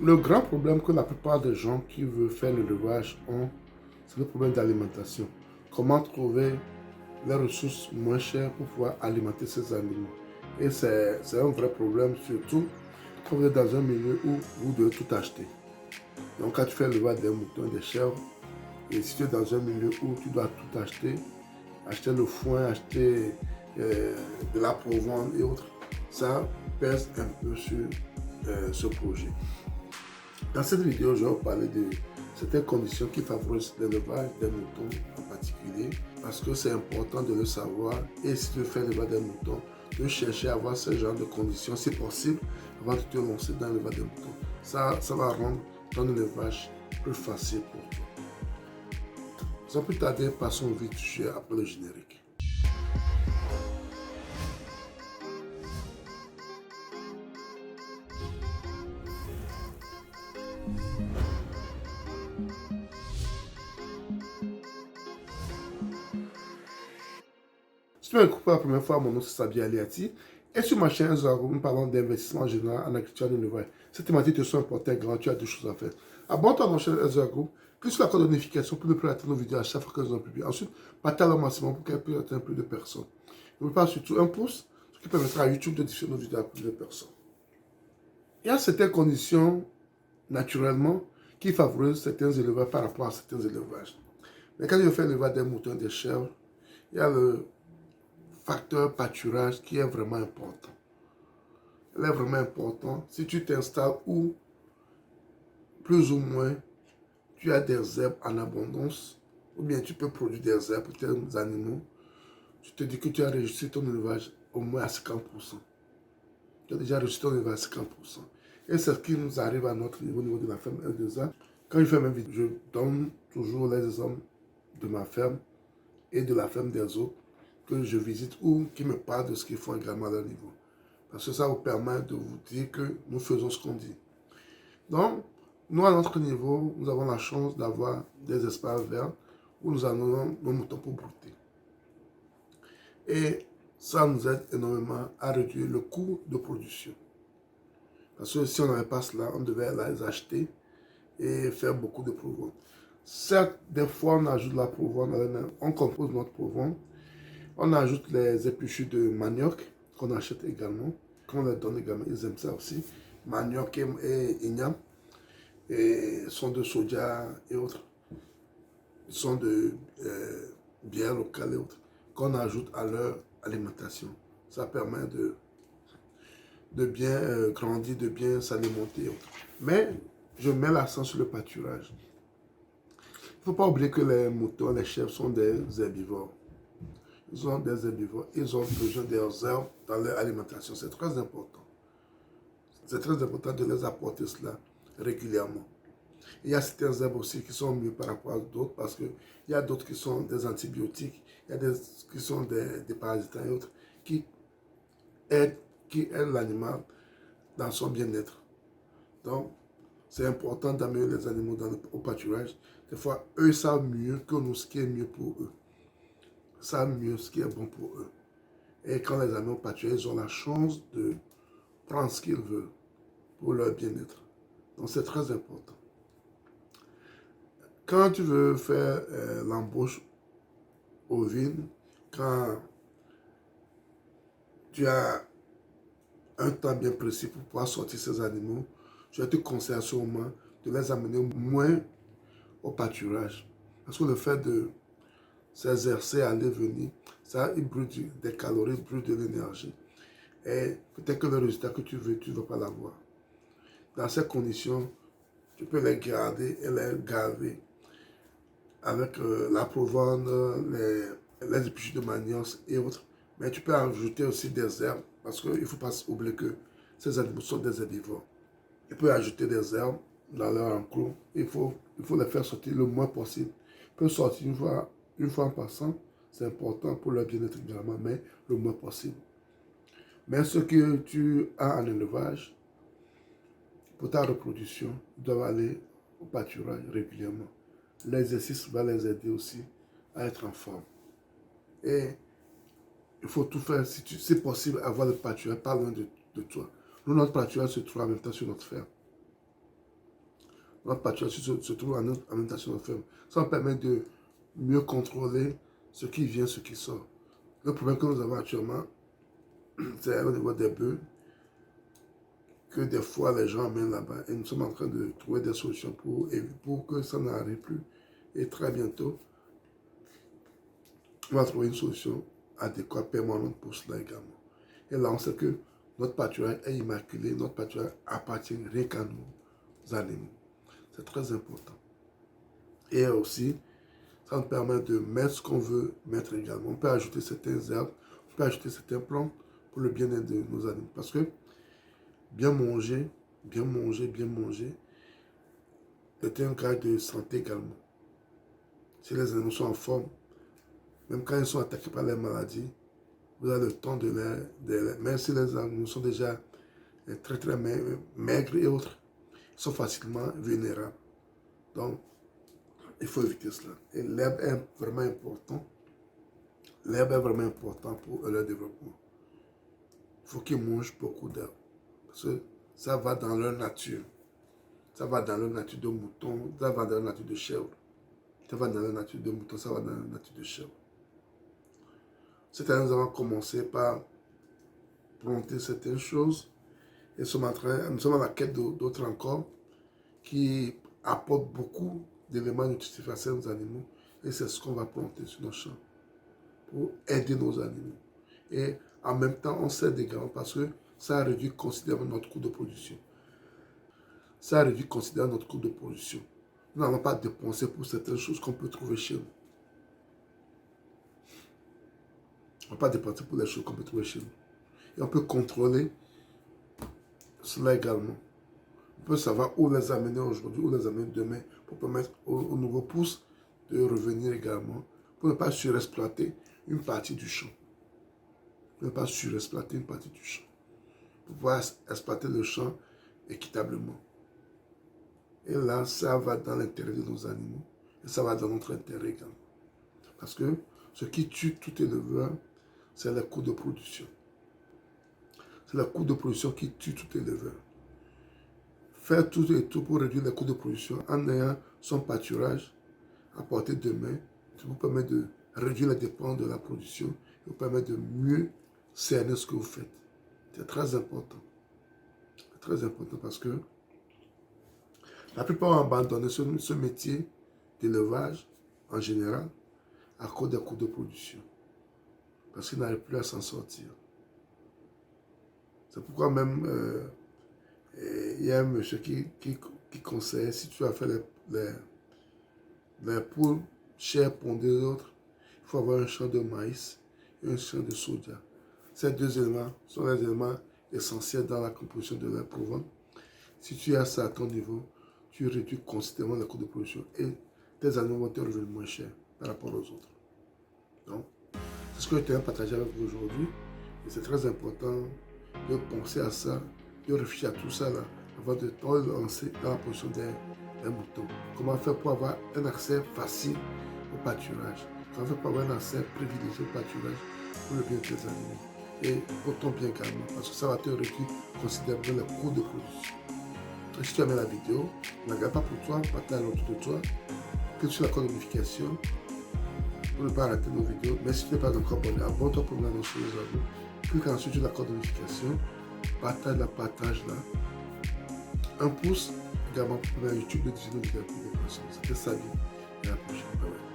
Le grand problème que la plupart des gens qui veulent faire l'élevage ont, c'est le problème d'alimentation. Comment trouver les ressources moins chères pour pouvoir alimenter ces animaux. Et c'est un vrai problème, surtout quand vous êtes dans un milieu où vous devez tout acheter. Donc quand tu fais l'élevage des moutons, des chèvres, et si tu es dans un milieu où tu dois tout acheter, acheter le foin, acheter euh, de la provende et autres, ça pèse un peu sur ce projet. Dans cette vidéo, je vais vous parler de certaines conditions qui favorisent l'élevage des moutons en particulier, parce que c'est important de le savoir. Et si tu fais l'élevage des moutons, de chercher à avoir ce genre de conditions, si possible, avant de te lancer dans l'élevage des moutons. Ça va rendre ton élevage plus facile pour toi. Sans plus tarder, passons vite sujet après le générique. Si tu m'écoutes pour la première fois, mon nom c'est Sabi Aliati. Et sur ma chaîne Zaro, nous parlons d'investissement général en agriculture et en élevage. Cette thématique te sont importantes, grand, tu as deux choses à faire. Abonne-toi à notre chaîne Zaro, clique sur la cloche de notification pour ne plus rater nos vidéos à chaque fois que nous en publions. Ensuite, partage au maximum pour qu'elle puisse atteindre plus de personnes. N'oublie pas surtout un pouce, ce qui permettra à YouTube de diffuser nos vidéos à plus de personnes. Il y a certaines conditions, naturellement, qui favorisent certains éleveurs par rapport à certains élevages. Mais quand je fais l'élevage des moutons, des chèvres, il y a le facteur pâturage qui est vraiment important. Elle est vraiment important si tu t'installes où, plus ou moins, tu as des herbes en abondance, ou bien tu peux produire des herbes pour tes animaux. Je te dis que tu as réussi ton élevage au moins à 50%. Tu as déjà réussi ton élevage à 50%. Et c'est ce qui nous arrive à notre niveau, au niveau de la ferme L2A. Quand je fais mes vidéos, je donne toujours les exemples de ma ferme et de la ferme des autres que je visite ou qui me parlent de ce qu'ils font également à leur niveau. Parce que ça vous permet de vous dire que nous faisons ce qu'on dit. Donc, nous, à notre niveau, nous avons la chance d'avoir des espaces verts où nous avons nos moutons pour brouter. Et ça nous aide énormément à réduire le coût de production. Parce que si on n'avait pas cela, on devait les acheter et faire beaucoup de provence. Certes, des fois, on ajoute la provence, on compose notre provence. On ajoute les épluchures de manioc qu'on achète également, qu'on leur donne également, ils aiment ça aussi. Manioc et igname, et sont de soja et autres. Ils sont de bière locale et autres, qu'on ajoute à leur alimentation. Ça permet de bien grandir, de bien s'alimenter et autres. Mais je mets l'accent sur le pâturage. Il ne faut pas oublier que les moutons, les chèvres sont des herbivores. Ils ont des herbivores, ils ont besoin des herbes dans leur alimentation. C'est très important. C'est très important de les apporter cela régulièrement. Il y a certaines herbes aussi qui sont mieux par rapport à d'autres parce qu'il y a d'autres qui sont des antibiotiques, il y a des qui sont des parasitants et autres aident, qui aident l'animal dans son bien-être. Donc, c'est important d'amener les animaux au pâturage. Des fois, eux savent mieux que nous ce qui est mieux pour eux. Ils savent mieux ce qui est bon pour eux. Et quand les animaux pâturent, ils ont la chance de prendre ce qu'ils veulent pour leur bien-être. Donc, c'est très important. Quand tu veux faire l'embauche ovine, quand tu as un temps bien précis pour pouvoir sortir ces animaux, je te conseille à ce moment de les amener moins au pâturage. Parce que le fait de s'exercer, aller, venir, ça, il brûle des calories, il brûle de l'énergie. Et peut-être que le résultat que tu veux, tu ne vas pas l'avoir. Dans ces conditions, tu peux les garder et les gaver avec la provende, les épluchures de manioc et autres. Mais tu peux ajouter aussi des herbes parce qu'il ne faut pas oublier que ces animaux sont des herbivores. Tu peux ajouter des herbes dans leur enclos. Il faut les faire sortir le moins possible. Ils peuvent sortir une fois en passant. C'est important pour leur bien-être également, mais le moins possible. Mais ce que tu as en élevage, pour ta reproduction, ils doivent aller au pâturage régulièrement. L'exercice va les aider aussi à être en forme. Et il faut tout faire, si c'est possible, avoir le pâturage pas loin de toi. Nous, notre pâturage se trouve en même temps sur notre ferme. notre pâturage se trouve en alimentation ferme. Ça nous permet de mieux contrôler ce qui vient, ce qui sort. Le problème que nous avons actuellement, c'est au niveau des bœufs, que des fois les gens amènent là-bas. Et nous sommes en train de trouver des solutions pour que ça n'arrive plus. Et très bientôt, on va trouver une solution adéquate, permanente pour cela également. Et là, on sait que notre pâturage est immaculé, notre pâturage appartient rien qu'à nos animaux. C'est très important. Et aussi, ça nous permet de mettre ce qu'on veut mettre également. On peut ajouter certains herbes, on peut ajouter certains plantes pour le bien-être de nos animaux. Parce que bien manger est un gage de santé également. Si les animaux sont en forme, même quand ils sont attaqués par les maladies, vous avez le temps de les... Même si les animaux sont déjà très maigres et autres, ils sont facilement vulnérables. Donc, il faut éviter cela. Et l'herbe est vraiment important. L'herbe est vraiment important pour leur développement. Il faut qu'ils mangent beaucoup d'herbe. Parce que ça va dans leur nature. Ça va dans leur nature de mouton, ça va dans leur nature de chèvre. Ça va dans leur nature de mouton, ça va dans leur nature de chèvre. Cette année, nous avons commencé par planter certaines choses. Et nous sommes à la quête d'autres encore qui apportent beaucoup d'éléments nutritifs à nos animaux. Et c'est ce qu'on va planter sur nos champs pour aider nos animaux. Et en même temps, on s'aide également parce que ça réduit considérablement notre coût de production. Ça réduit considérablement notre coût de production. Nous n'allons pas dépenser pour certaines choses qu'on peut trouver chez nous. On ne va pas dépenser pour les choses qu'on peut trouver chez nous. Et on peut contrôler cela également. On peut savoir où les amener aujourd'hui, où les amener demain, pour permettre aux nouveaux pousses de revenir également, pour ne pas surexploiter une partie du champ. Pour ne pas surexploiter une partie du champ. Pour pouvoir exploiter le champ équitablement. Et là, ça va dans l'intérêt de nos animaux. Et ça va dans notre intérêt également. Parce que ce qui tue tout éleveur, c'est le coût de production. C'est le coût de production qui tue tout éleveur. Faire tout et tout pour réduire les coûts de production en ayant son pâturage à portée de main, ça vous permet de réduire les dépenses de la production et vous permet de mieux cerner ce que vous faites. C'est très important. C'est très important parce que la plupart ont abandonné ce métier d'élevage en général à cause des coûts de production. Parce qu'ils n'arrivent plus à s'en sortir. C'est pourquoi même il y a un monsieur qui conseille, si tu as fait les poules chères pondées d'autres, il faut avoir un champ de maïs et un champ de soja. Ces deux éléments sont les éléments essentiels dans la composition de la provence. Si tu as ça à ton niveau, tu réduis considérablement le coût de production et tes animaux vont te revenir moins cher par rapport aux autres. Donc, c'est ce que je tiens à partager avec vous aujourd'hui. Et c'est très important de penser à ça, de réfléchir à tout ça là, avant de te lancer dans la position des moutons. Comment faire pour avoir un accès facile au pâturage? Comment faire pour avoir un accès privilégié au pâturage pour le bien de tes animaux? Et pour ton bien également, parce que ça va te réduire considérablement le coût de production. Donc, si tu aimes la vidéo, ne la garde pas pour toi, partage autour de toi, clique sur la cloche de notification pour ne pas rater nos vidéos. Mais si tu n'es pas encore abonné, abonne-toi pour nous annoncer les abonnés. Clique ensuite sur la cloche de notification, partage là. Un pouce également pour YouTube de 19 vidéos pour des personnes. C'était Salut et à la prochaine. Bye bye.